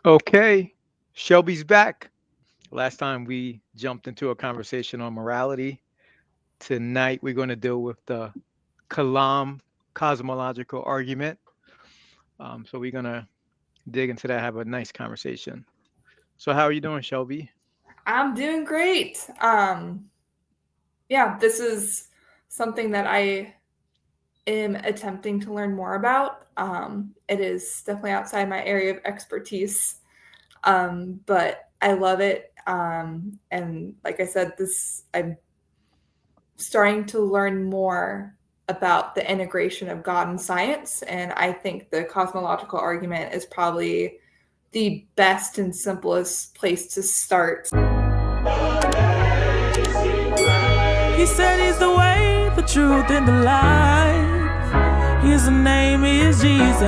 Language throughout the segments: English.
Okay, Shelby's back. Last time we jumped into a conversation on morality. Tonight we're going to deal with the Kalam cosmological argument. So we're going to dig into that, have a nice conversation. So, how are you doing, Shelby? I'm doing great. Yeah, this is something that I am attempting to learn more about. It is definitely outside my area of expertise, but I love it. And like I said, I'm starting to learn more about the integration of God and science, and I think the cosmological argument is probably the best and simplest place to start. He said he's the way, the truth, and the life. His name is Jesus.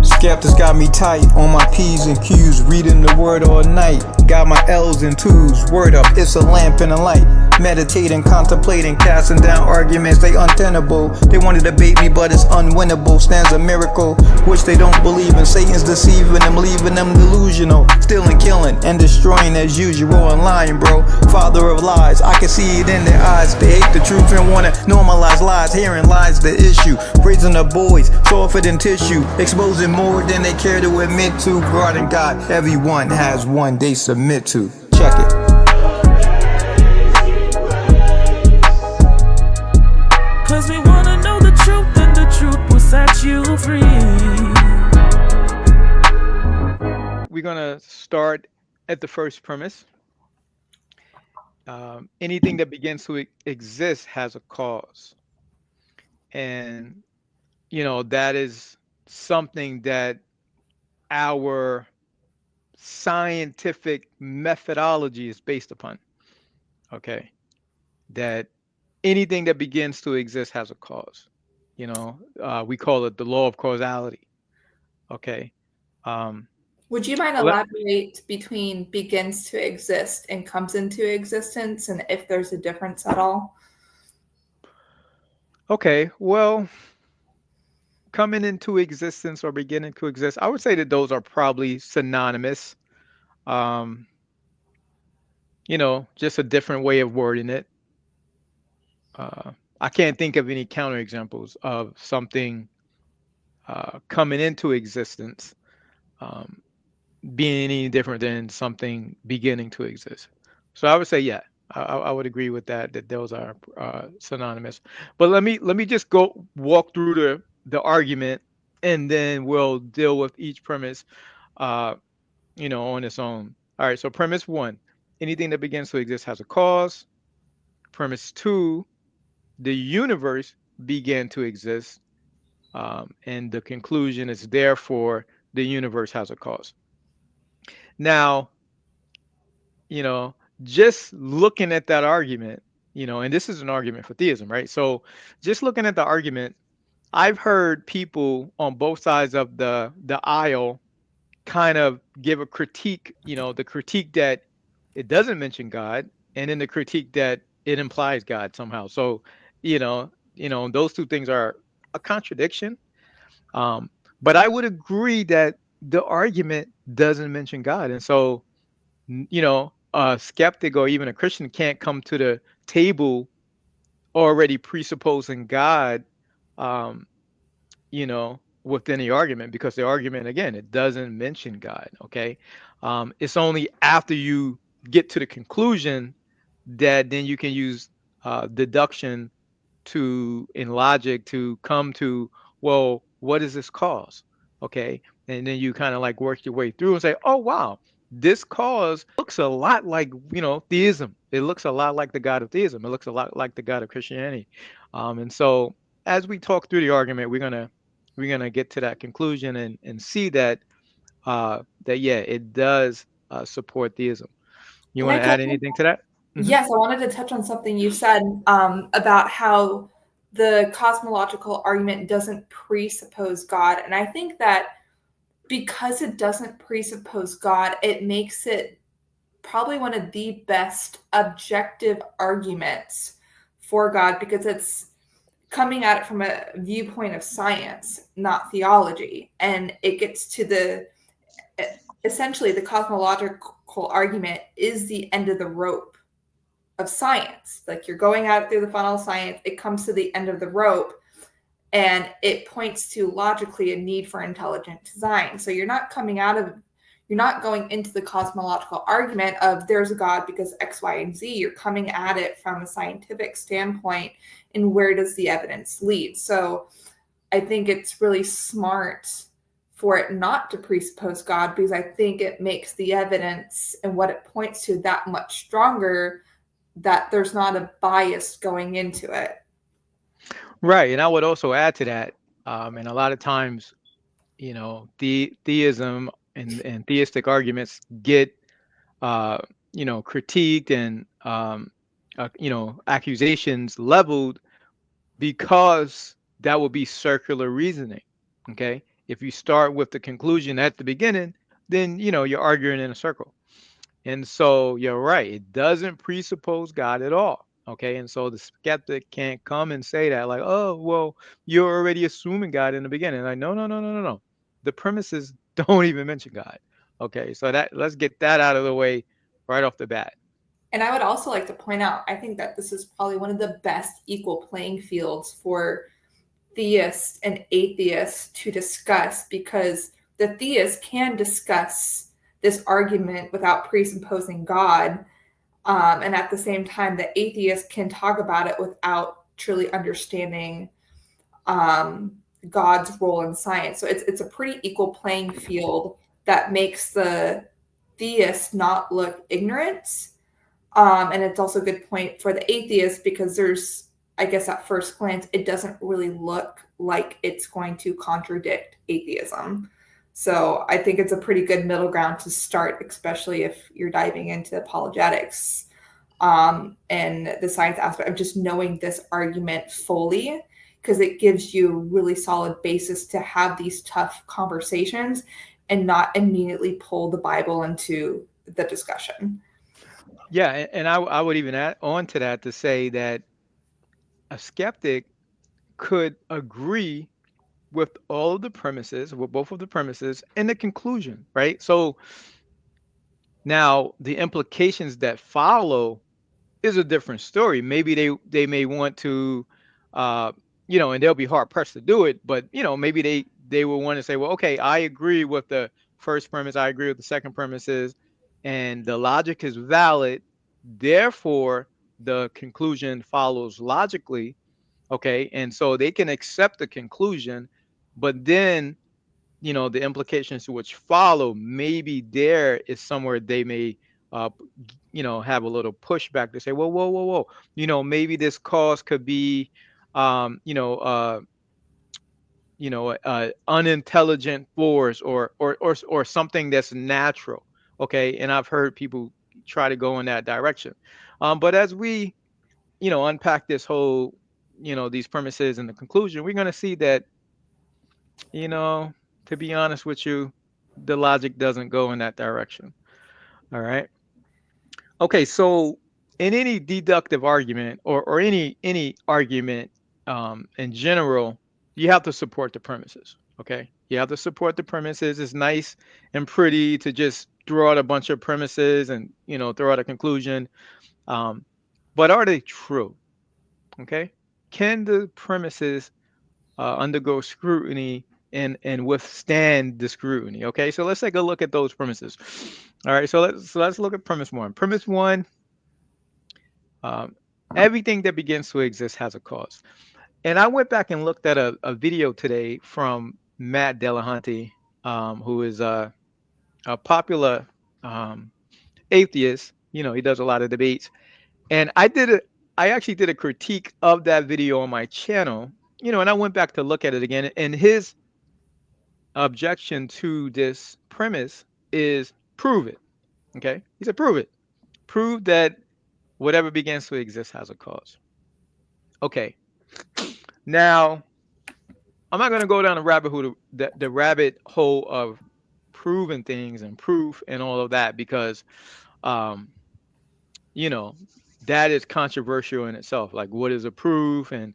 Skeptics got me tight on my P's and Q's, reading the word all night. Got my L's and twos, word up, it's a lamp and a light. Meditating, contemplating, casting down arguments, they untenable. They want to debate me, but it's unwinnable. Stands a miracle, which they don't believe in. Satan's deceiving them, leaving them delusional. Stealing, killing, and destroying as usual and lying, bro. Father of lies, I can see it in their eyes. They hate the truth and wanna normalize lies. Hearing lies the issue. Raising the boys, softer than tissue. Exposing more than they care to admit to. Guarding God, everyone has one they submit to. Check it. Cause we wanna know the truth, and the truth will set you free. We're going to start at the first premise. Anything that begins to exist has a cause. And, that is something that our scientific methodology is based upon. Okay. That anything that begins to exist has a cause. We call it the law of causality. Okay. Um, Would you mind let- elaborate between begins to exist and comes into existence and if there's a difference at all? okay. Well, coming into existence or beginning to exist, I would say that those are probably synonymous. Um, just a different way of wording it. Uh, I can't think of any counterexamples of something coming into existence um, being any different than something beginning to exist. So I would say, yeah, I would agree with that. That those are synonymous. But let me just go walk through the argument, and then we'll deal with each premise, uh, on its own. All right. So premise one: anything that begins to exist has a cause. Premise two: the universe began to exist, and the conclusion is therefore the universe has a cause. Now, you know, just looking at that argument, and this is an argument for theism, right? So just looking at the argument, I've heard people on both sides of the aisle kind of give a critique, the critique that it doesn't mention God, and then the critique that it implies God somehow. So, those two things are a contradiction. Um, but I would agree that the argument doesn't mention God. And so, a skeptic or even a Christian can't come to the table already presupposing God, um, with any argument, because the argument, again, it doesn't mention God. Okay. It's only after you get to the conclusion that then you can use deduction to in logic to come to, well, what is this cause? Okay. And then you kind of like work your way through and say, oh wow, this cause looks a lot like, theism. It looks a lot like the God of theism. It looks a lot like the God of Christianity. And so as we talk through the argument, we're gonna get to that conclusion and see that yeah, it does support theism. You Can want I to touch add on anything to that? Hmm. Yes, I wanted to touch on something you said about how the cosmological argument doesn't presuppose God. And I think that because it doesn't presuppose God, it makes it probably one of the best objective arguments for God because it's coming at it from a viewpoint of science, not theology. And it gets to the essentially the cosmological argument is the end of the rope of science. Like you're going out through the funnel of science, it comes to the end of the rope, and it points to logically a need for intelligent design. So you're not going into the cosmological argument of there's a God because X, Y, and Z. You're coming at it from a scientific standpoint, and where does the evidence lead? So I think it's really smart for it not to presuppose God, because I think it makes the evidence and what it points to that much stronger, that there's not a bias going into it. Right. And I would also add to that, and a lot of times, theism and theistic arguments get, critiqued and, accusations leveled because that would be circular reasoning. Okay. If you start with the conclusion at the beginning, then, you're arguing in a circle. And so you're right. It doesn't presuppose God at all. Okay. And so the skeptic can't come and say that, like, oh, well, you're already assuming God in the beginning. Like, no, no, no, no, no, no. The premises don't even mention God. Okay. So let's get that out of the way right off the bat. And I would also like to point out, I think that this is probably one of the best equal playing fields for theists and atheists to discuss, because the theist can discuss this argument without presupposing God. And at the same time, the atheist can talk about it without truly understanding God's role in science. So it's a pretty equal playing field that makes the theist not look ignorant. And it's also a good point for the atheist, because there's, I guess at first glance, it doesn't really look like it's going to contradict atheism. So I think it's a pretty good middle ground to start, especially if you're diving into apologetics, and the science aspect of just knowing this argument fully, because it gives you a really solid basis to have these tough conversations and not immediately pull the Bible into the discussion. Yeah. And I would even add on to that to say that a skeptic could agree with all of the premises, with both of the premises and the conclusion, right? So now the implications that follow is a different story. Maybe they may want to, and they'll be hard pressed to do it, but maybe they will want to say, well, okay, I agree with the first premise, I agree with the second premises, and the logic is valid. Therefore, the conclusion follows logically. Okay, and so they can accept the conclusion, but then the implications which follow, maybe there is somewhere they may uh have a little pushback to say, well, whoa, whoa, whoa, maybe this cause could be um you know uh unintelligent force, or something that's natural. Okay, and I've heard people try to go in that direction, but as we unpack this whole these premises and the conclusion, we're going to see that, you know, to be honest with you, the logic doesn't go in that direction. All right. Okay. So in any deductive argument, or any argument in general, you have to support the premises. Okay. You have to support the premises. It's nice and pretty to just throw out a bunch of premises and, throw out a conclusion. Um, but are they true? Okay. Can the premises undergo scrutiny and withstand the scrutiny? Okay, so let's take a look at those premises. All right, so let's look at premise one. Premise one: um, everything that begins to exist has a cause. And I went back and looked at a video today from Matt Dillahunty, who is a popular um, atheist. He does a lot of debates, and I actually did a critique of that video on my channel. And I went back to look at it again, and his objection to this premise is prove it. Okay. He said, prove it. Prove that whatever begins to exist has a cause. Okay. Now, I'm not going to go down the rabbit hole of proving things and proof and all of that, because, um, you know, that is controversial in itself. Like, what is a proof? And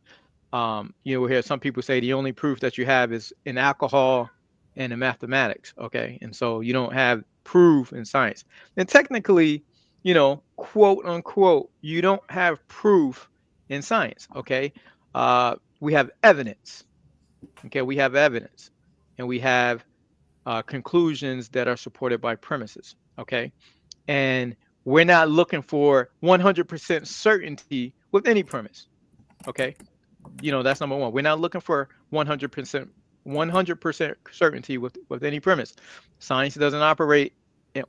You will hear some people say the only proof that you have is in alcohol and in mathematics. Okay. And so you don't have proof in science. And technically, quote unquote, you don't have proof in science. Okay. We have evidence. Okay. We have evidence and we have conclusions that are supported by premises. Okay. And we're not looking for 100% certainty with any premise. Okay. That's number one. We're not looking for 100% certainty with any premise. Science doesn't operate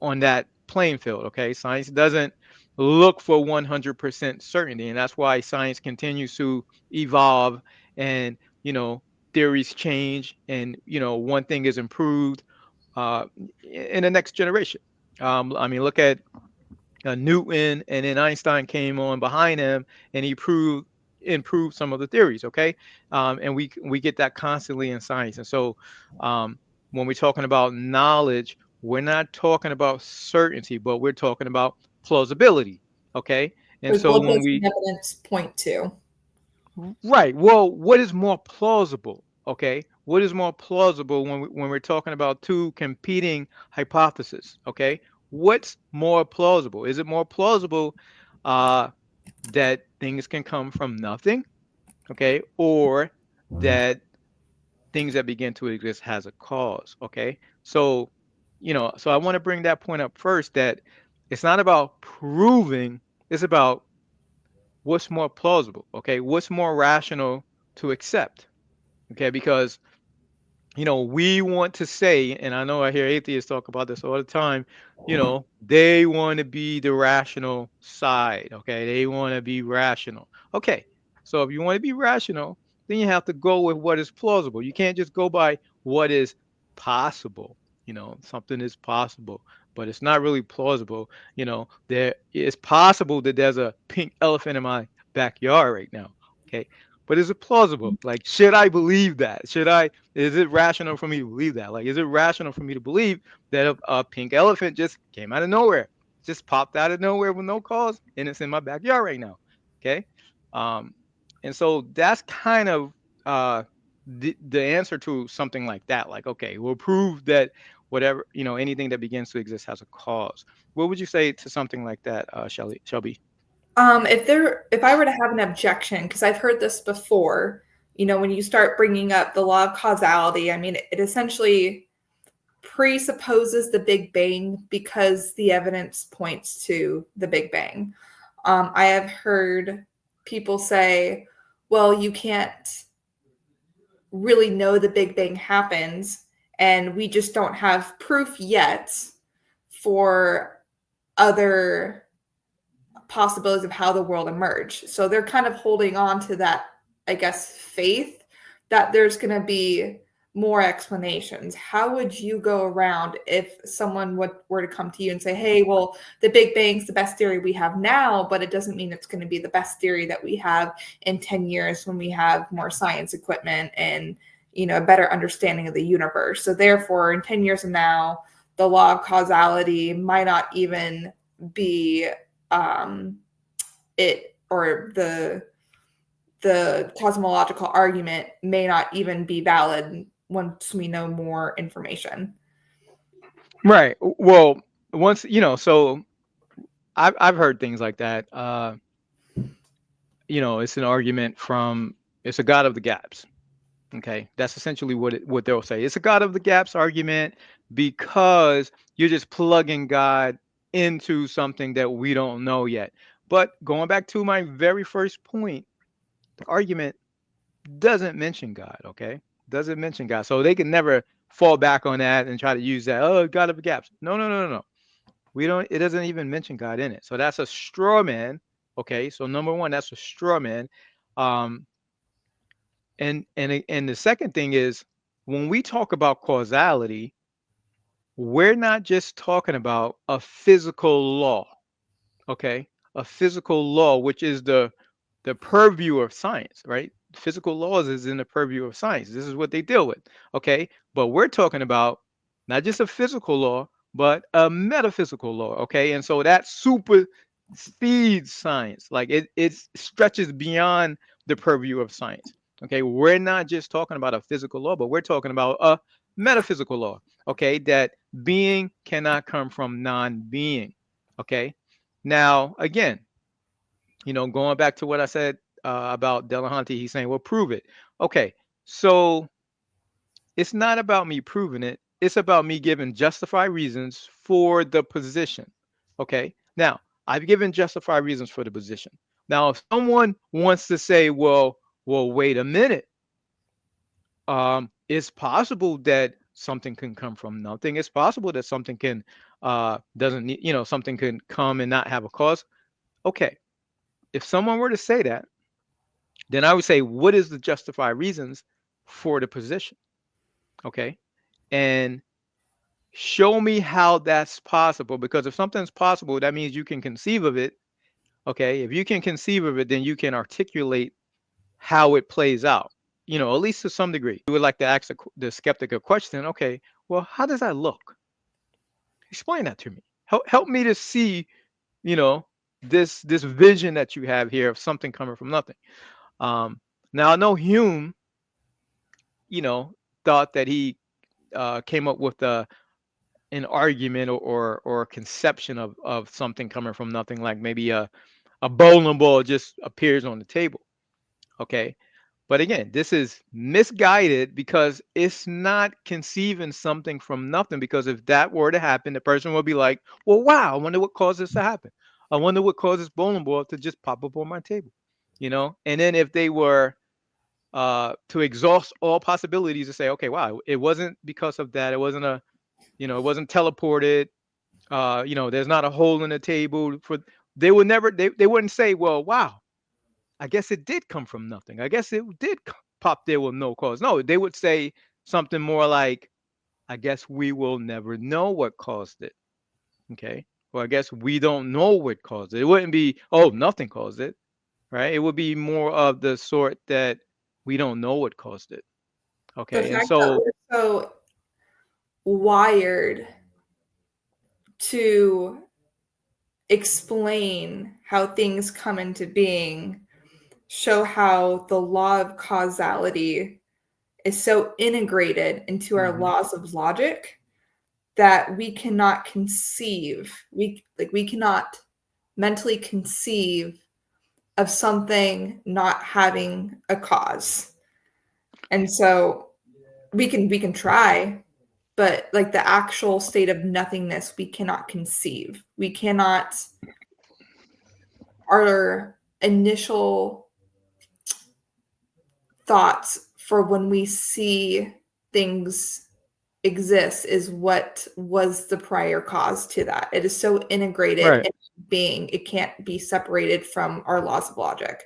on that playing field. Okay. Science doesn't look for 100% certainty. And that's why science continues to evolve and, theories change and, one thing is improved uh, in the next generation. I mean, look at Newton, and then Einstein came on behind him, and he improved some of the theories. Okay, and we get that constantly in science. And so, when we're talking about knowledge, we're not talking about certainty, but we're talking about plausibility. Okay, and Like, so what when does the we evidence point to? right, well, what is more plausible? Okay, what is more plausible when we're talking about two competing hypotheses? Okay, what's more plausible? Is it more plausible uh, that things can come from nothing? Okay, or that things that begin to exist has a cause? Okay, so so I want to bring that point up first, that it's not about proving; it's about what's more plausible. Okay, what's more rational to accept. Okay, because we want to say, and I know I hear atheists talk about this all the time, they want to be the rational side. Okay, they want to be rational. Okay, so if you want to be rational, then you have to go with what is plausible. You can't just go by what is possible. Something is possible, but it's not really plausible. There it's possible that there's a pink elephant in my backyard right now. Okay, but is it plausible? Like, should I believe that? Is it rational for me to believe that? Like, is it rational for me to believe that a pink elephant just came out of nowhere, just popped out of nowhere with no cause, and it's in my backyard right now? Okay, um, and so that's kind of the answer to something like that. Like, okay, we'll prove that whatever anything that begins to exist has a cause. What would you say to something like that, Shelby? If I were to have an objection, because I've heard this before, when you start bringing up the law of causality, I mean, it essentially presupposes the Big Bang because the evidence points to the Big Bang. I have heard people say, well, you can't really know the Big Bang happens, and we just don't have proof yet for other possibilities of how the world emerged. So they're kind of holding on to that, I guess, faith that there's going to be more explanations. How would you go around if someone were to come to you and say, hey, well, the Big Bang's the best theory we have now, but it doesn't mean it's going to be the best theory that we have in 10 years when we have more science equipment and, a better understanding of the universe. So therefore, in 10 years from now, the law of causality might not even be it, or the cosmological argument may not even be valid once we know more information. Right. Well, once so I've heard things like that. It's an argument from it's a God of the gaps. Okay, that's essentially what they'll say. It's a God of the gaps argument because you're just plugging God into something that we don't know yet. But going back to my very first point, the argument doesn't mention God. Okay, doesn't mention God, so they can never fall back on that and try to use that. Oh, God of the gaps. No, no, no, no, no. We don't. It doesn't even mention God in it. So that's a straw man. Okay, so number one, that's a straw man. Um, and the second thing is when we talk about causality, we're not just talking about a physical law, okay? A physical law, which is the purview of science, right? Physical laws is in the purview of science. This is what they deal with, okay? But we're talking about not just a physical law, but a metaphysical law, okay? And so that supersedes science. Like it stretches beyond the purview of science. Okay, we're not just talking about a physical law, but we're talking about a metaphysical law. Okay, that being cannot come from non-being. Okay, now again, going back to what I said about Delahanty, he's saying, well, prove it. Okay, so it's not about me proving it. It's about me giving justified reasons for the position. Okay. Now, I've given justified reasons for the position. Now, if someone wants to say, well, wait a minute, it's possible that something can come from nothing. It's possible that something can doesn't need, something can come and not have a cause. Okay. If someone were to say that, then I would say, what is the justified reasons for the position? Okay. And show me how that's possible, because if something's possible, that means you can conceive of it. Okay, if you can conceive of it, then you can articulate how it plays out, at least to some degree. You would like to ask the skeptic a question. Okay, well, how does that look? Explain that to me. Help me to see, you know this vision that you have here of something coming from nothing. um Now I know Hume, you know thought that he came up with an argument, or a conception of something coming from nothing, like maybe a bowling ball just appears on the table. Okay, but again, this is misguided because it's not conceiving something from nothing, because if that were to happen, the person would be like, well, wow, I wonder what caused this to happen. I wonder what caused this bowling ball to just pop up on my table. And then if they were to exhaust all possibilities to say, okay, wow, it wasn't because of that, it wasn't it wasn't teleported. There's not a hole in the table for. They would never. They wouldn't say, well, wow, I guess it did come from nothing. I guess it did pop there with no cause. No, they would say something more like, I guess we will never know what caused it. Okay. Well, I guess we don't know what caused it. It wouldn't be, oh, nothing caused it, right? It would be more of the sort that we don't know what caused it. The Okay. And fact that so, we're so wired to explain how things come into being show how the law of causality is so integrated into our mhm, laws of logic that we cannot we cannot mentally conceive of something not having a cause. And so we can try, but like the actual state of nothingness we cannot conceive. We cannot. Our initial thoughts for when we see things exist is what was the prior cause to that. It is so integrated right. in being, it can't be separated from our laws of logic.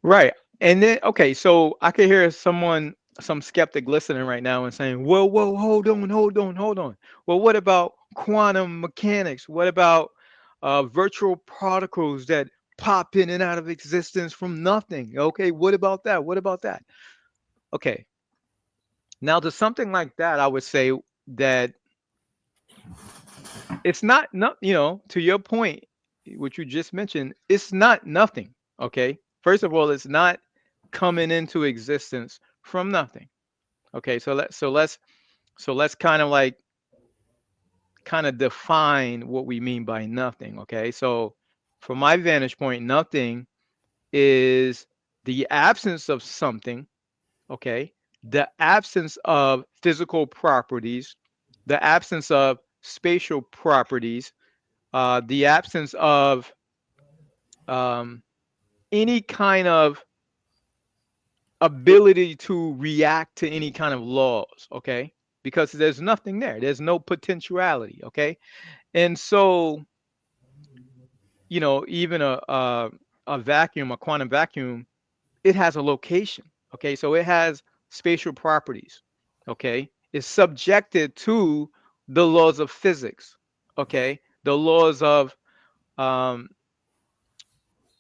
Right. And then, okay, so I could hear some skeptic listening right now and saying, whoa, whoa, hold on, hold on, hold on. Well, what about quantum mechanics? What about virtual particles that pop in and out of existence from nothing? Okay, what about that? What about that? Okay, now to something like that, I would say that it's not, to your point, what you just mentioned, it's not nothing. Okay. First of all, it's not coming into existence from nothing. Okay. So let's kind of define what we mean by nothing. Okay. So from my vantage point, nothing is the absence of something. Okay. The absence of physical properties, the absence of spatial properties, the absence of um, any kind of ability to react to any kind of laws, okay? Because there's nothing there. There's no potentiality, okay? And so, even a vacuum, a quantum vacuum, it has a location, okay? So it has spatial properties, okay? It's subjected to the laws of physics, okay? The laws of um,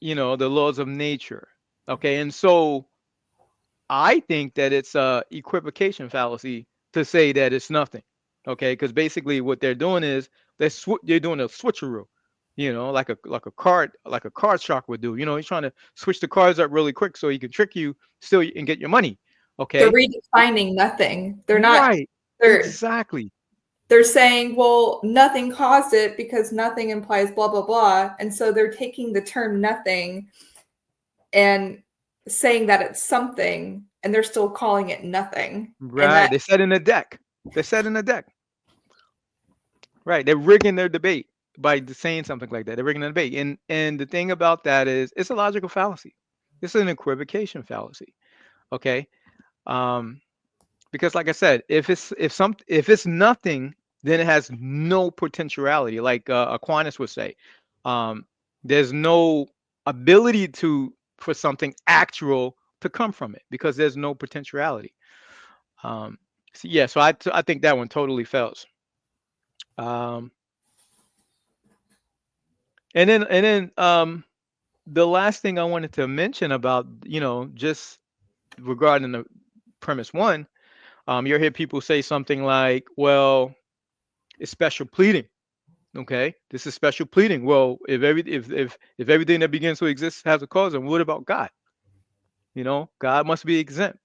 the laws of nature. Okay. And so I think that it's a equivocation fallacy to say that it's nothing. Okay. Because basically what they're doing is they're doing a switcheroo. like a card shark would do. He's trying to switch the cards up really quick so he can trick you still and get your money. They're Okay. redefining nothing. They're not. Right. They're Exactly. they're saying, well, nothing caused it because nothing implies blah blah blah, and so they're taking the term nothing and saying that it's something, and they're still calling it nothing, and Right. that They said in the deck. They said in the deck. Right. They're rigging their debate by saying something like that. They're rigging the debate. And the thing about that is it's a logical fallacy. It's an equivocation fallacy. Okay. Um, because like I said, if it's nothing, then it has no potentiality. Like Aquinas would say, um, there's no ability for something actual to come from it because there's no potentiality. So yeah, so I think that one totally fails. Um, and then the last thing I wanted to mention about just regarding the premise one, you'll hear people say something like, well, it's special pleading. Okay, this is special pleading. Well, if everything that begins to exist has a cause, then what about God? God must be exempt.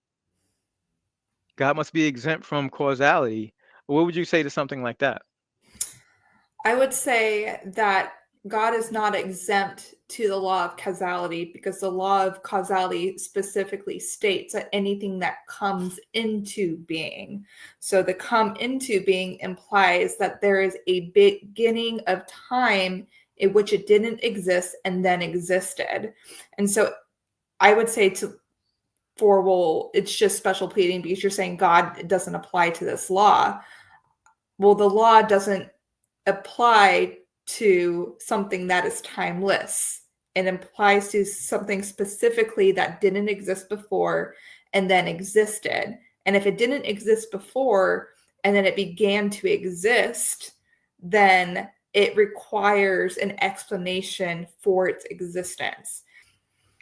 God must be exempt from causality. What would you say to something like that? I would say that God is not exempt to the law of causality because the law of causality specifically states that anything that comes into being. So the come into being implies that there is a beginning of time in which it didn't exist and then existed. And so I would say well, it's just special pleading because you're saying God doesn't apply to this law. Well, the law doesn't apply to something that is timeless. It applies to something specifically that didn't exist before and then existed. And if it didn't exist before and then it began to exist, then it requires an explanation for its existence.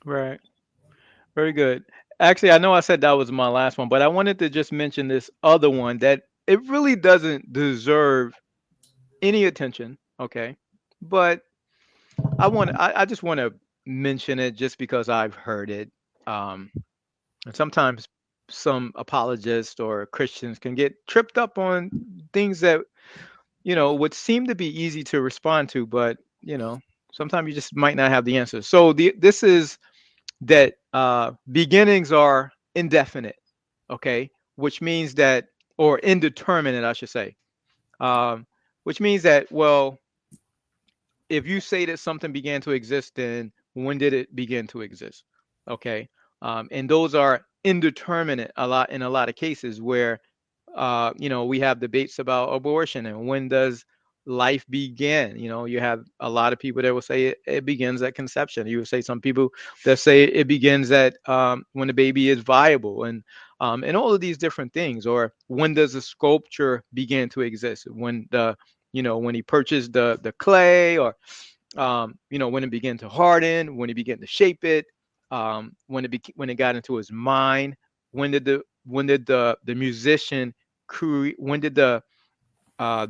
Right. Very good. Actually, I know I said that was my last one, but I wanted to just mention this other one that it really doesn't deserve any attention. Okay. But I just want to mention it just because I've heard it. Um, and sometimes some apologists or Christians can get tripped up on things that, would seem to be easy to respond to, but, sometimes you just might not have the answer. So this is that beginnings are indefinite, okay, which means that, or indeterminate, I should say, um, which means that, well, if you say that something began to exist, then when did it begin to exist? Okay, and those are indeterminate in a lot of cases where we have debates about abortion and when does life begin. You have a lot of people that will say it begins at conception. You would say some people that say it begins at when the baby is viable, and all of these different things. Or when does a sculpture begin to exist? When he purchased the clay, or when it began to harden, when he began to shape it, when it got into his mind. When did the musician create? When did the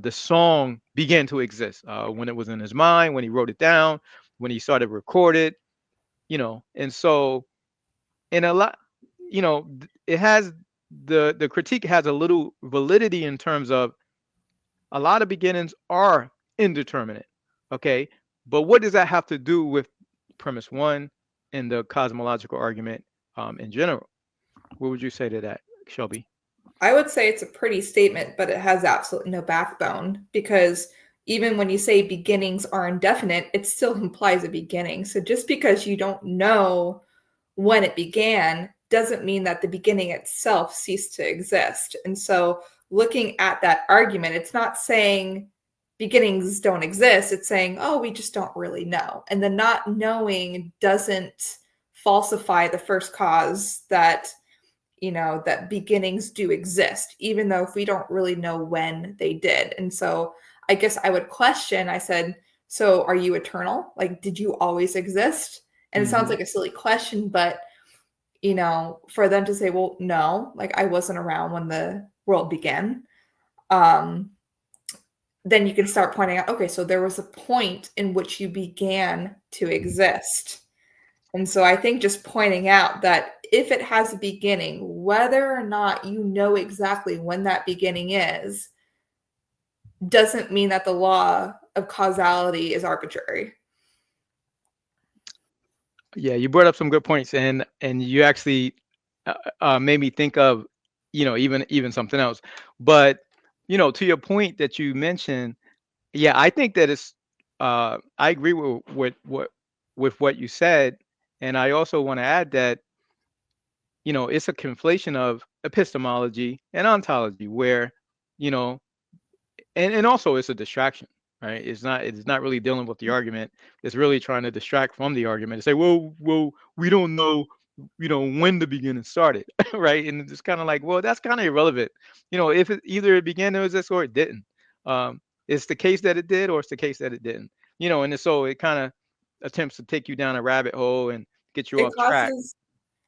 song begin to exist? When it was in his mind, when he wrote it down, when he started record it, and so in a lot, it has the critique has a little validity in terms of a lot of beginnings are indeterminate. Okay. But what does that have to do with premise one and the cosmological argument in general? What would you say to that, Shelby? I would say it's a pretty statement, but it has absolutely no backbone because even when you say beginnings are indefinite, it still implies a beginning. So just because you don't know when it began doesn't mean that the beginning itself ceased to exist. And so looking at that argument, it's not saying beginnings don't exist. It's saying, oh, we just don't really know. And the not knowing doesn't falsify the first cause that that beginnings do exist, even though if we don't really know when they did. And so I guess I would question, I said, so are you eternal? Like, did you always exist? And it sounds Hmm. like a silly question, but for them to say, well, no, like I wasn't around when the world began. Um, then you can start pointing out, okay, so there was a point in which you began to exist. And so I think just pointing out that if it has a beginning, whether or not you know exactly when that beginning is, doesn't mean that the law of causality is arbitrary. Yeah, you brought up some good points, and you actually made me think of, even something else. But to your point that you mentioned, yeah, I think that it's. I agree with what you said, and I also want to add that it's a conflation of epistemology and ontology, where you know and also it's a distraction, right? It's not really dealing with the argument. It's really trying to distract from the argument and say, well, we don't know, when the beginning started. Right? And it's kind of like, well, that's kind of irrelevant. If it either it began to exist or it didn't. It's the case that it did, or it's the case that it didn't. So it kind of attempts to take you down a rabbit hole and get you It off track. causes,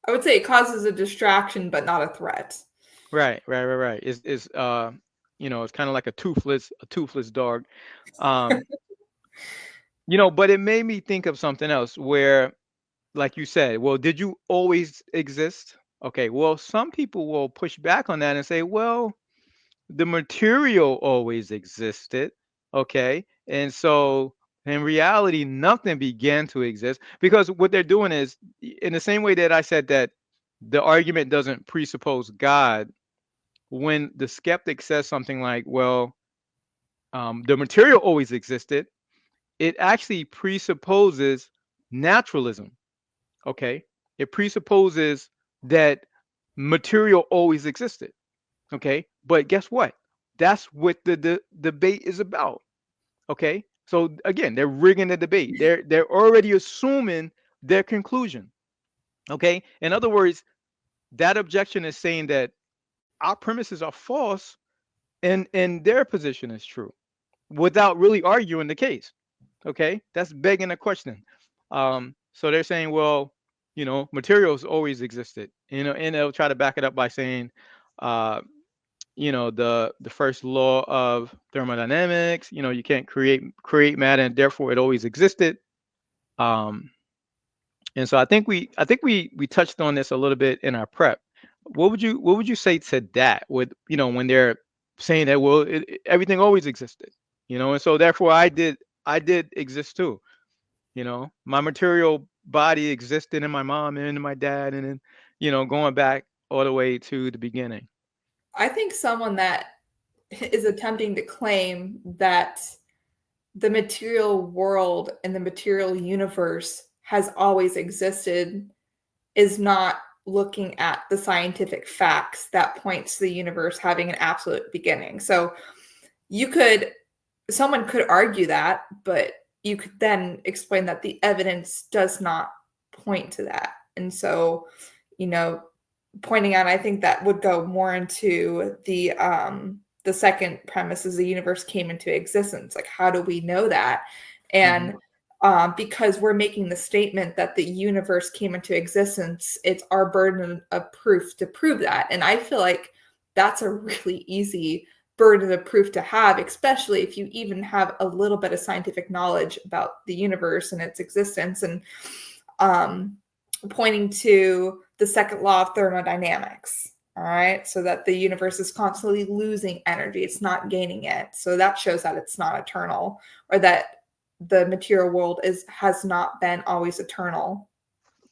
I would say it causes a distraction, but not a threat. Right. It's kind of like a toothless dog. Um, but it made me think of something else where, like you said, well, did you always exist? Okay, well, some people will push back on that and say, well, the material always existed. Okay, and so in reality, nothing began to exist, because what they're doing is, in the same way that I said that the argument doesn't presuppose God, when the skeptic says something like, well, the material always existed, it actually presupposes naturalism. Okay, it presupposes that material always existed. Okay, but guess what? That's what the debate is about. Okay, so again, they're rigging the debate. They're already assuming their conclusion. Okay, in other words, that objection is saying that our premises are false, and their position is true, without really arguing the case. Okay, that's begging the question. So they're saying, well, materials always existed, and they'll try to back it up by saying, uh, the first law of thermodynamics, you can't create matter, and therefore it always existed. Um, and so I think we touched on this a little bit in our prep. What would you say to that, with when they're saying that, well, everything always existed, and so therefore I did exist too. My material body existed in my mom and in my dad, and then going back all the way to the beginning. I think someone that is attempting to claim that the material world and the material universe has always existed is not looking at the scientific facts that points to the universe having an absolute beginning. So someone could argue that, but you could then explain that the evidence does not point to that. And so, you know, pointing out, I think that would go more into the second premise, is the universe came into existence. Like, how do we know that? And because we're making the statement that the universe came into existence, it's our burden of proof to prove that. And I feel like that's a really easy burden of proof to have, especially if you even have a little bit of scientific knowledge about the universe and its existence. And pointing to the second law of thermodynamics. All right. So that the universe is constantly losing energy, it's not gaining it. So that shows that it's not eternal, or that the material world has not been always eternal.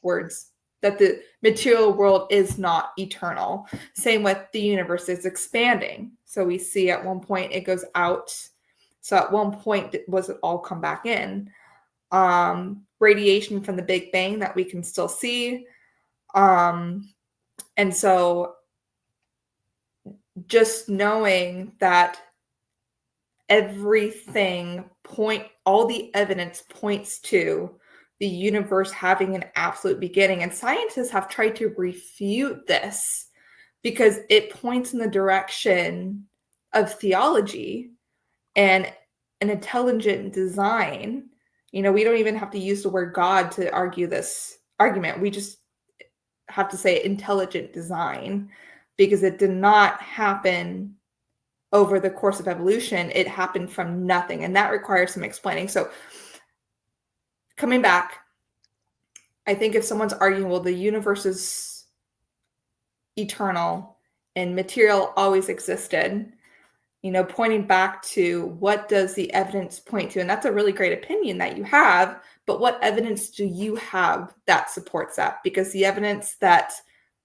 Words that the material world is not eternal. Same with the universe is expanding. So we see at one point it goes out. So at one point, was it all come back in? Radiation from the Big Bang that we can still see. And so just knowing that all the evidence points to the universe having an absolute beginning. And scientists have tried to refute this because it points in the direction of theology and an intelligent design. We don't even have to use the word God to argue this argument. We just have to say intelligent design, because it did not happen over the course of evolution, it happened from nothing, and that requires some explaining. So coming back, I think if someone's arguing, well, the universe is eternal and material always existed, pointing back to what does the evidence point to? And that's a really great opinion that you have, but what evidence do you have that supports that? Because the evidence that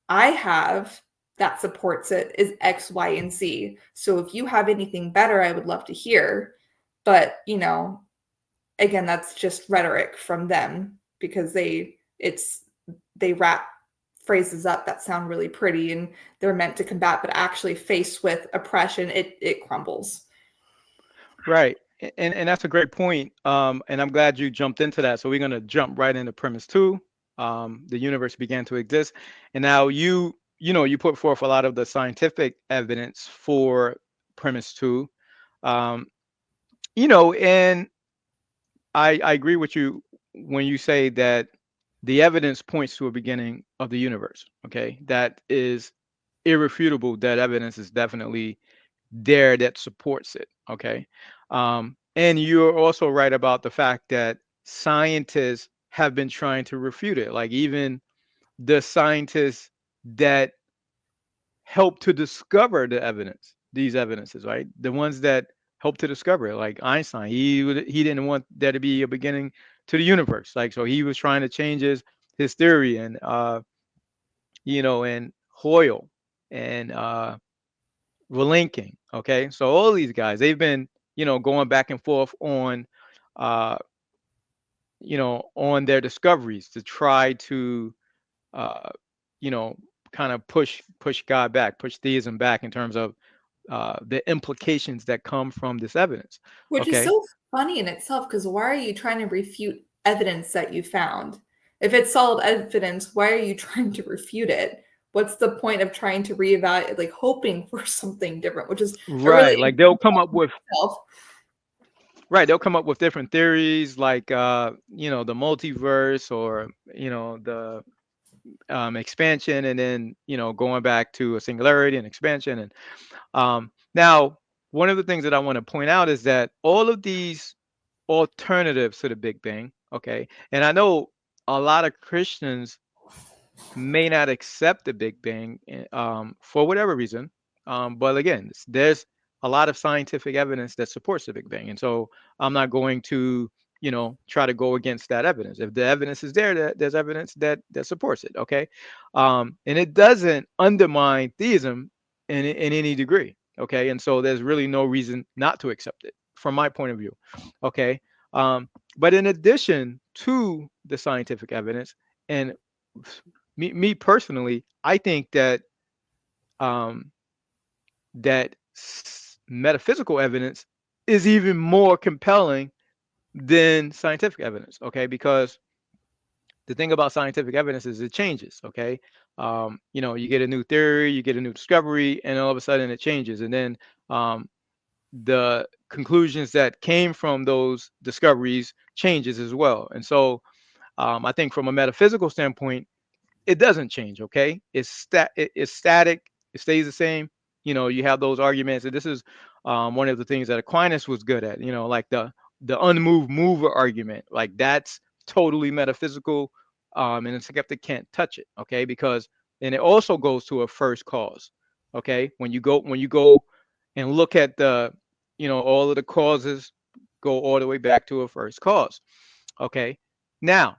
I have that supports it is X, Y, and Z. So if you have anything better, I would love to hear. But, again, that's just rhetoric from them because they wrap phrases up that sound really pretty and they're meant to combat, but actually faced with oppression, it crumbles. Right. And that's a great point. And I'm glad you jumped into that. So we're going to jump right into premise two. The universe began to exist. And now you put forth a lot of the scientific evidence for premise two. And I agree with you when you say that the evidence points to a beginning of the universe. Okay. That is irrefutable. That evidence is definitely there that supports it. Okay. And you're also right about the fact that scientists have been trying to refute it. Like even the scientists that helped to discover these evidences, right? The ones that helped to discover it, like Einstein, he didn't want there to be a beginning to the universe. Like so he was trying to change his theory and and Hoyle and relinking. Okay, so all these guys, they've been, going back and forth uh, on their discoveries to try to, uh, you know, kind of push God back, push theism back in terms of the implications that come from this evidence. Which is Okay, so funny in itself, because why are you trying to refute evidence that you found? If it's solid evidence, why are you trying to refute it? What's the point of trying to reevaluate, like hoping for something different, which is a really right? Like they'll interesting come up question with in itself. right. They'll come up with different theories, like the multiverse or the expansion, and then going back to a singularity and expansion. And now, one of the things that I want to point out is that all of these alternatives to the Big Bang, okay, and I know a lot of Christians may not accept the Big Bang for whatever reason. But again, there's a lot of scientific evidence that supports the Big Bang. And so I'm not going to, try to go against that evidence. If the evidence is there, there's evidence that supports it. Okay. And it doesn't undermine theism in any degree. Okay. And so there's really no reason not to accept it from my point of view. Okay. But in addition to the scientific evidence, and me personally, I think that um, metaphysical evidence is even more compelling than scientific evidence. Okay, because the thing about scientific evidence is it changes. Okay, you get a new theory, you get a new discovery, and all of a sudden it changes, and then the conclusions that came from those discoveries changes as well. And so I think from a metaphysical standpoint, it doesn't change. Okay, it's static. It stays the same. You have those arguments, and this is one of the things that Aquinas was good at. Like the unmoved mover argument. Like that's totally metaphysical, and the skeptic can't touch it. Okay, because and it also goes to a first cause. Okay, when you go and look at all of the causes go all the way back to a first cause. Okay, now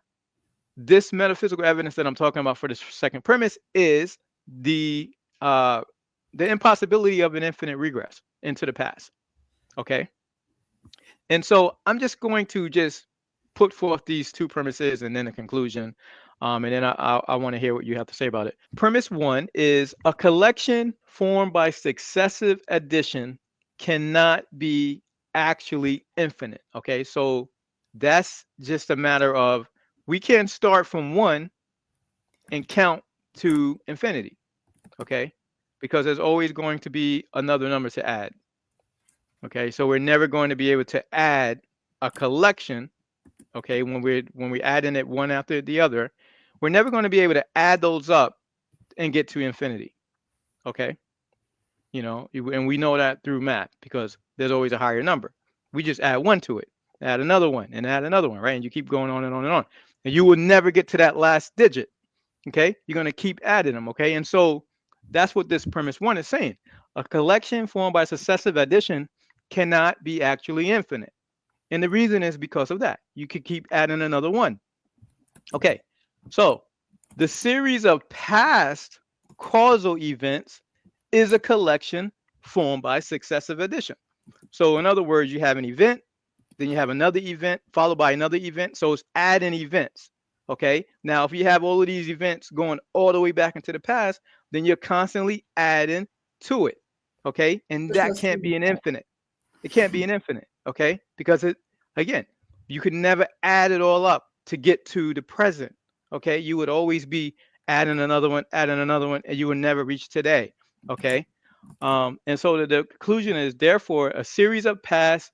this metaphysical evidence that I'm talking about for this second premise is the uh, the impossibility of an infinite regress into the past. Okay, and so I'm just going to just put forth these two premises and then a conclusion, and then I want to hear what you have to say about it. Premise one is a collection formed by successive addition cannot be actually infinite. Okay, so that's just a matter of we can't start from one and count to infinity, okay? Because there's always going to be another number to add, okay? So we're never going to be able to add a collection, okay? When we add in it one after the other, we're never going to be able to add those up and get to infinity, okay? And we know that through math because there's always a higher number. We just add one to it, add another one, and add another one, right? And you keep going on and on and on. And you will never get to that last digit. Okay. You're going to keep adding them. Okay. And so that's what this premise one is saying. A collection formed by successive addition cannot be actually infinite. And the reason is because of that. You could keep adding another one. Okay. So the series of past causal events is a collection formed by successive addition. So, in other words, you have an event, then you have another event, followed by another event. So, it's adding events. Okay. Now, if you have all of these events going all the way back into the past, then you're constantly adding to it. Okay. And There's no that can't starting be an point. infinite. It can't be an infinite. Okay. Because again, you could never add it all up to get to the present. Okay. You would always be adding another one, and you would never reach today. Okay. And so the conclusion is therefore a series of past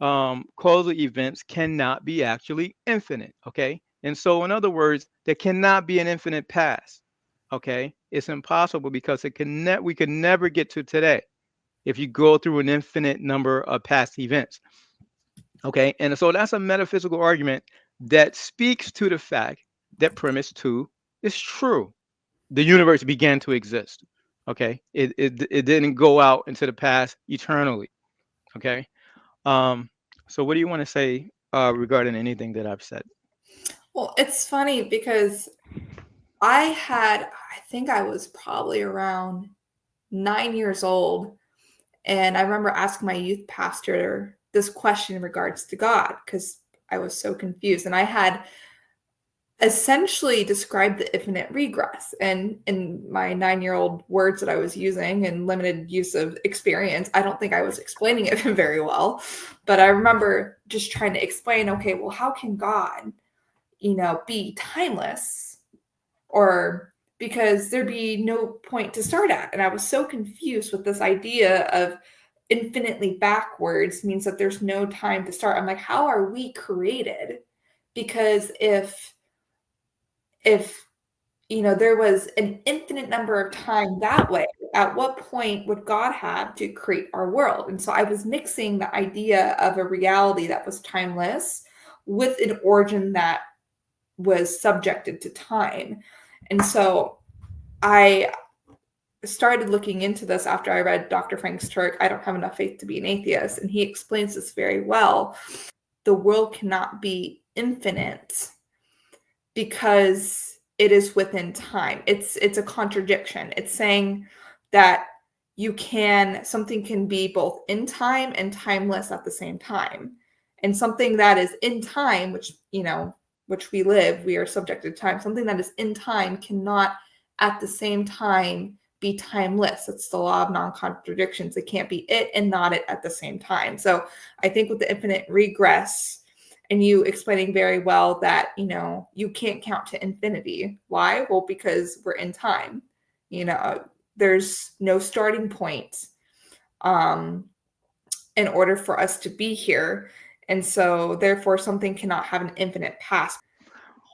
causal events cannot be actually infinite. Okay. And so, in other words, there cannot be an infinite past. Okay. It's impossible because we can never get to today if you go through an infinite number of past events. Okay. And so that's a metaphysical argument that speaks to the fact that premise two is true. The universe began to exist. Okay. It didn't go out into the past eternally. Okay. Um, so what do you want to say regarding anything that I've said? Well, it's funny because I think I was probably around 9 years old. And I remember asking my youth pastor this question in regards to God because I was so confused. And I had essentially described the infinite regress. And in my 9-year-old words that I was using and limited use of experience, I don't think I was explaining it very well. But I remember just trying to explain, okay, well, how can God, be timeless? Or because there'd be no point to start at. And I was so confused with this idea of infinitely backwards means that there's no time to start. I'm like, how are we created? Because if there was an infinite number of time that way, at what point would God have to create our world? And so I was mixing the idea of a reality that was timeless with an origin that was subjected to time. And so I started looking into this after I read Dr. Frank's Turk, I Don't Have Enough Faith to Be an Atheist, and he explains this very well. The world cannot be infinite because it is within time. It's a contradiction. It's saying that something can be both in time and timeless at the same time. And something that is in time, which we live, we are subjected to time. Something that is in time cannot at the same time be timeless. It's the law of non-contradictions. It can't be it and not it at the same time. So I think with the infinite regress, and you explaining very well that, you can't count to infinity. Why? Well, because we're in time. There's no starting point in order for us to be here. And so therefore something cannot have an infinite past.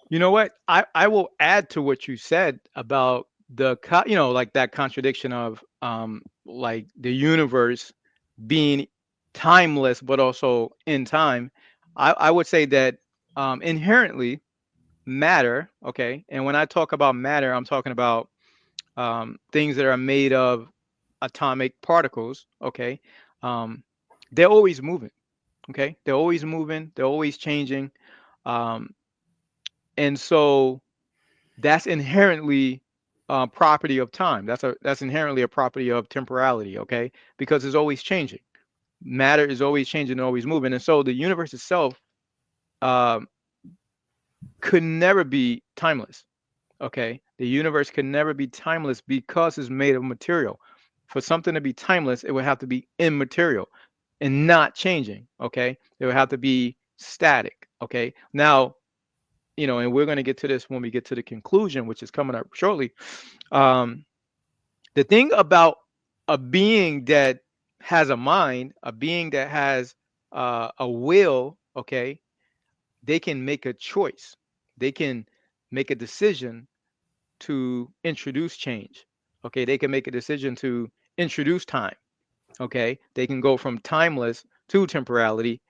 You know what? I will add to what you said about like that contradiction of like the universe being timeless but also in time. I would say that inherently matter, okay, and when I talk about matter, I'm talking about things that are made of atomic particles, okay. um, they're always moving, okay, they're always moving, they're always changing, um, and so that's inherently property of time. That's inherently a property of temporality, okay, because it's always changing. Matter is always changing and always moving, and so the universe itself um, could never be timeless. Okay, the universe can never be timeless because it's made of material. For something to be timeless, it would have to be immaterial and not changing. Okay, it would have to be static. Okay, now and we're going to get to this when we get to the conclusion, which is coming up shortly. um the thing about a being that has a mind, a being that has a will, okay, they can make a choice, they can make a decision to introduce change. Okay, they can make a decision to introduce time. Okay, they can go from timeless to temporality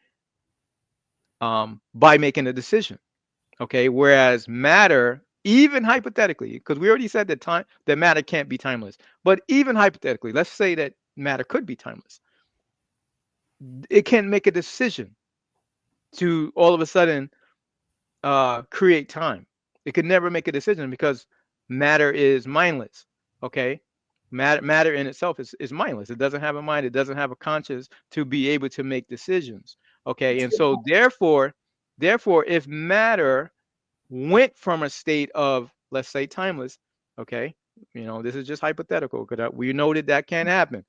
by making a decision. Okay, whereas matter, even hypothetically, because we already said that matter can't be timeless, but even hypothetically, let's say that matter could be timeless, it can't make a decision to all of a sudden create time. It could never make a decision because matter is mindless. Okay, matter in itself is mindless. It doesn't have a mind. It doesn't have a conscience to be able to make decisions. Okay, and so therefore, if matter went from a state of, let's say, timeless, okay, this is just hypothetical because we know that that can't happen.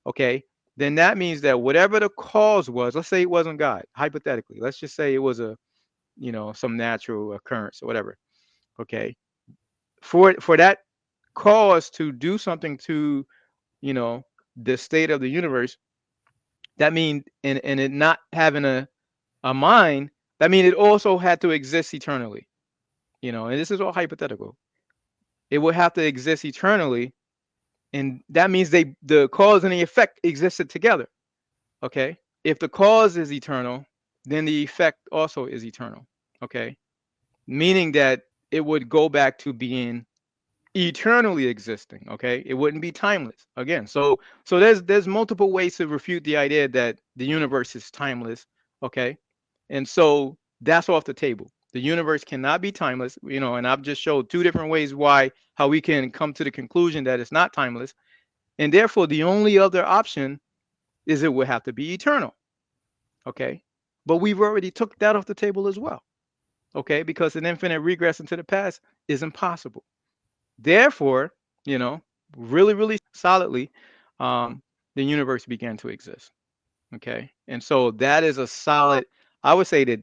Okay, then that means that whatever the cause was, let's say it wasn't God, hypothetically, let's just say it was some natural occurrence or whatever. Okay, for that cause to do something to you know the state of the universe, that means and it not having a mind, that means it also had to exist eternally. And this is all hypothetical. It would have to exist eternally, and that means the cause and the effect existed together. Okay, if the cause is eternal, then the effect also is eternal. Okay, meaning that it would go back to being eternally existing. Okay, it wouldn't be timeless again. So there's multiple ways to refute the idea that the universe is timeless. Okay, and so that's off the table. The universe cannot be timeless. And I've just showed two different ways how we can come to the conclusion that it's not timeless, and therefore the only other option is it would have to be eternal. Okay, but we've already took that off the table as well. Okay, because an infinite regress into the past is impossible. Therefore, you know, really, really solidly, um, the universe began to exist. Okay. And so that is a solid, I would say that,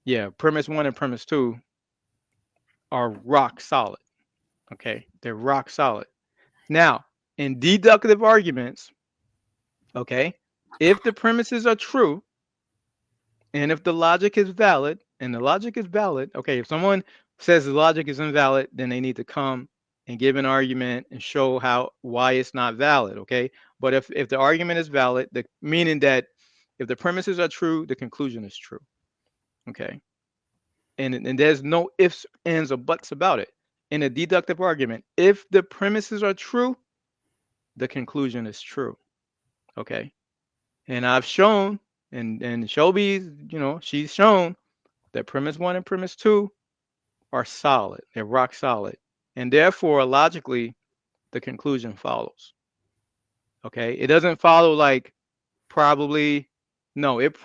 yeah, premise one and premise two are rock solid. Okay. They're rock solid. Now, in deductive arguments, okay, if the premises are true, and if the logic is valid, and the logic is valid, okay, if someone says the logic is invalid, then they need to come and give an argument and show why it's not valid, okay? But if the argument is valid, meaning that if the premises are true, the conclusion is true, okay? And there's no ifs, ands, or buts about it. In a deductive argument, if the premises are true, the conclusion is true, okay? And I've shown, and Shelby's, she's shown that premise one and premise two are solid. They're rock solid. And therefore, logically, the conclusion follows. Okay. It doesn't follow like probably. No, it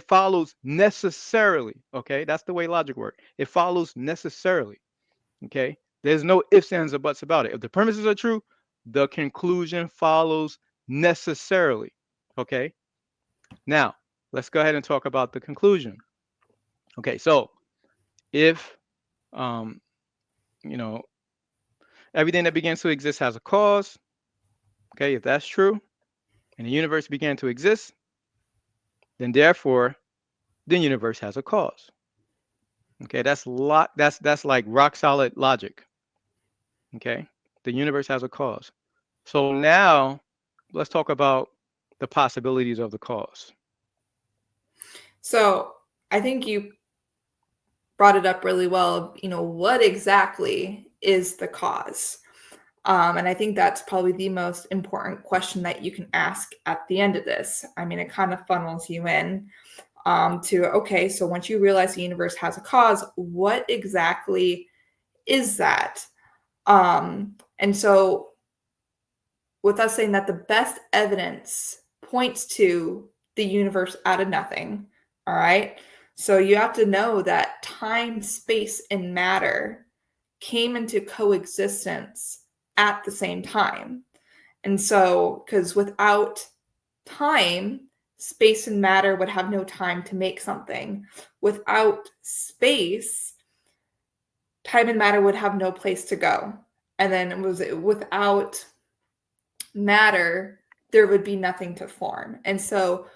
follows necessarily. Okay. That's the way logic works. It follows necessarily. Okay. There's no ifs, ands, or buts about it. If the premises are true, the conclusion follows necessarily. Okay. Now, let's go ahead and talk about the conclusion. Okay. So if um, you know, everything that begins to exist has a cause. Okay, if that's true, and the universe began to exist, then therefore the universe has a cause. Okay, that's like rock solid logic. Okay, the universe has a cause. So now let's talk about the possibilities of the cause. So I think you brought it up really well. What exactly is the cause? And I think that's probably the most important question that you can ask at the end of this. I mean, it kind of funnels you in to, okay, so once you realize the universe has a cause, what exactly is that? And so with us saying that the best evidence points to the universe out of nothing, all right? So you have to know that time, space, and matter came into coexistence at the same time. And so, because without time, space and matter would have no time to make something. Without space, time and matter would have no place to go. And then without matter, there would be nothing to form. And so,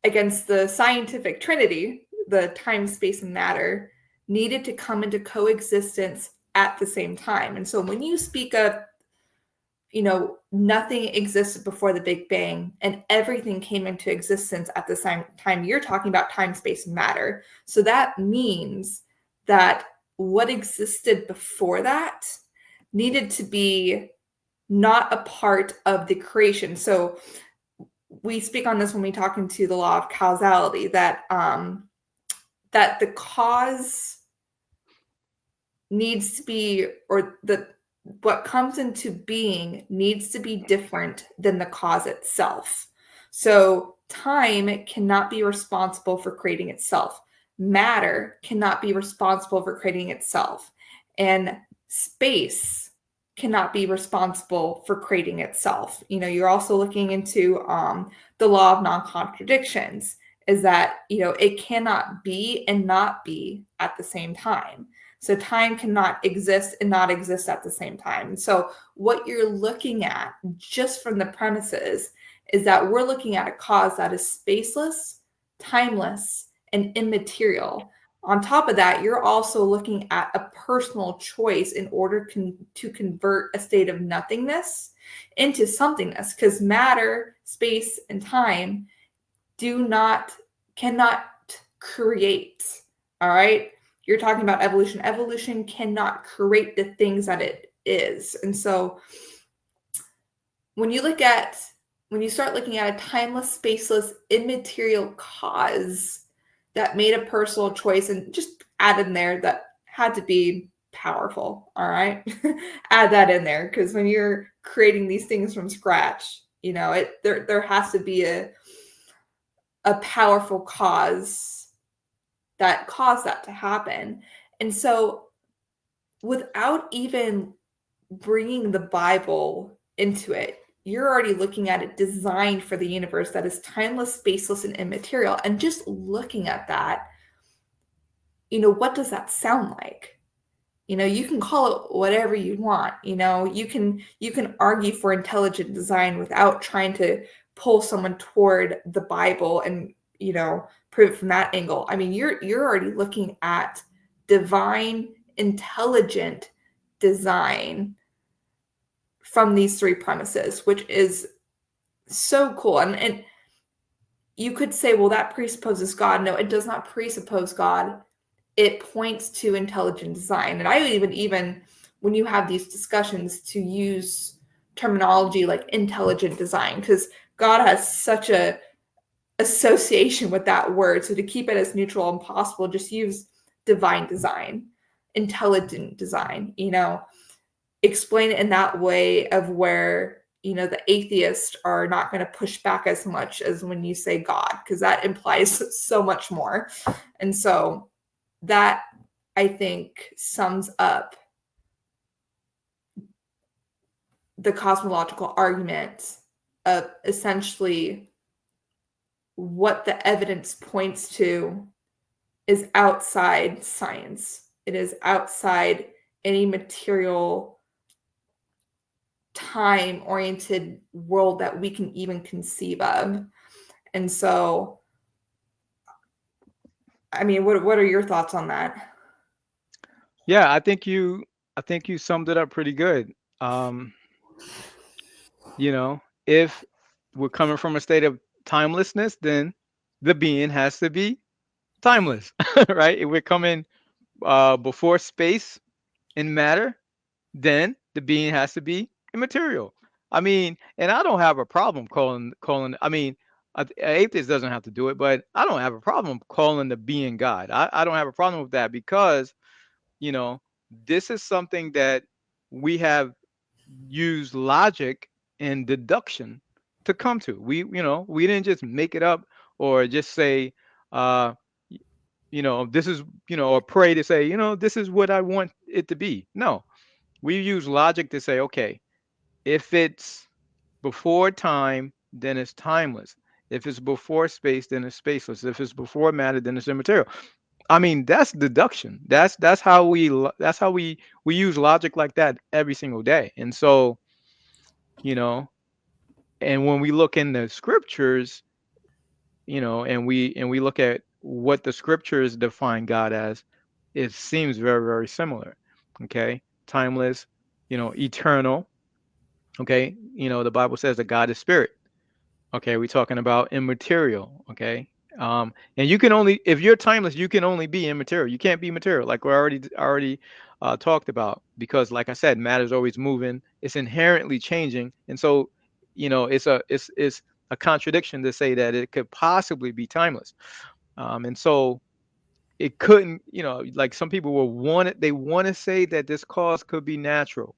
against the scientific trinity, the time, space, and matter needed to come into coexistence at the same time. And so when you speak of, nothing existed before the Big Bang and everything came into existence at the same time. You're talking about time, space, and matter. So that means that what existed before that needed to be not a part of the creation. So we speak on this when we talk into the law of causality, that that the cause needs to be, or the what comes into being needs to be different than the cause itself. So time cannot be responsible for creating itself. Matter cannot be responsible for creating itself. And space cannot be responsible for creating itself. You're also looking into the law of non-contradictions, is that, it cannot be and not be at the same time. So time cannot exist and not exist at the same time. And so what you're looking at just from the premises is that we're looking at a cause that is spaceless, timeless, and immaterial. On top of that, you're also looking at a personal choice in order to convert a state of nothingness into somethingness, because matter, space, and time cannot create. All right. You're talking about evolution. Evolution cannot create the things that it is. And so when you start looking at a timeless, spaceless, immaterial cause that made a personal choice, and just add in there that had to be powerful. All right. Add that in there, because when you're creating these things from scratch, there has to be a powerful cause that caused that to happen. And so without even bringing the Bible into it, you're already looking at it designed for the universe that is timeless, spaceless, and immaterial. And just looking at that, what does that sound like? You can call it whatever you want. You can argue for intelligent design without trying to pull someone toward the Bible and prove it from that angle. I mean, you're already looking at divine, intelligent design from these three premises, which is so cool. And you could say, well, that presupposes God. No, it does not presuppose God. It points to intelligent design. And I would even when you have these discussions, to use terminology like intelligent design, because God has such a association with that word. So to keep it as neutral and possible, just use divine design, intelligent design, explain it in that way of where, the atheists are not going to push back as much as when you say God, because that implies so much more. And so that, I think, sums up the cosmological argument of essentially what the evidence points to is outside science. It is outside any material, time-oriented world that we can even conceive of. And so, I mean, what are your thoughts on that? Yeah, I think you summed it up pretty good. Um, if we're coming from a state of timelessness, then the being has to be timeless, right? If we're coming before space and matter, then the being has to be immaterial. I mean, and I don't have a problem calling. I mean, an atheist doesn't have to do it, but I don't have a problem calling the being God. I don't have a problem with that, because you know this is something that we have used logic and deduction to come to. We didn't just make it up, or just say, uh, this is, or pray to say, this is what I want it to be. No, we use logic to say, okay, if it's before time, then it's timeless. If it's before space, then it's spaceless. If it's before matter, then it's immaterial. I mean, that's deduction. That's how we use logic like that every single day. And so, you know, and when we look in the scriptures, and we look at what the scriptures define God as, it seems very, very similar. Okay? Timeless, eternal, Okay, the Bible says that God is spirit. Okay, we're talking about immaterial. Okay, and you can only, if you're timeless, you can only be immaterial. You can't be material, like we already talked about, because, like I said, matter is always moving. It's inherently changing, and so it's a contradiction to say that it could possibly be timeless. And so it couldn't. Like some people they want to say that this cause could be natural.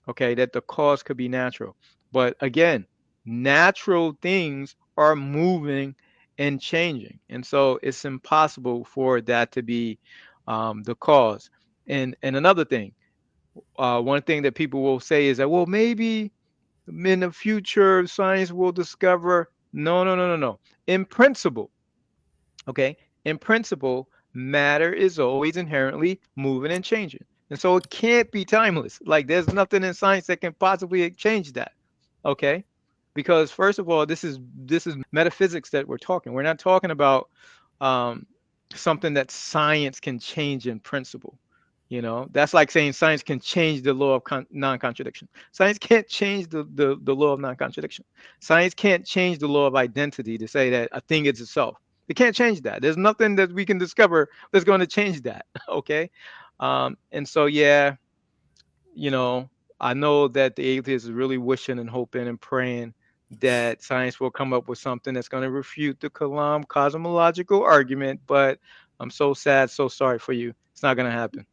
Okay, that the cause could be natural. But again, natural things are moving and changing. And so it's impossible for that to be the cause. And another thing, one thing that people will say is that, well, maybe in the future, science will discover. No, no, no, no, no. In principle, okay, in principle, matter is always inherently moving and changing. And so it can't be timeless. Like there's nothing in science that can possibly change that. Okay? Because first of all, this is metaphysics that we're talking. We're not talking about um, something that science can change in principle. That's like saying science can change the law of non-contradiction. Science can't change the law of non-contradiction. Science can't change the law of identity to say that a thing is itself. It can't change that. There's nothing that we can discover that's going to change that. Okay. And so, yeah, you know, I know that the atheists is really wishing and hoping and praying that science will come up with something that's going to refute the Kalam cosmological argument, but I'm so sad, so sorry for you. It's not going to happen.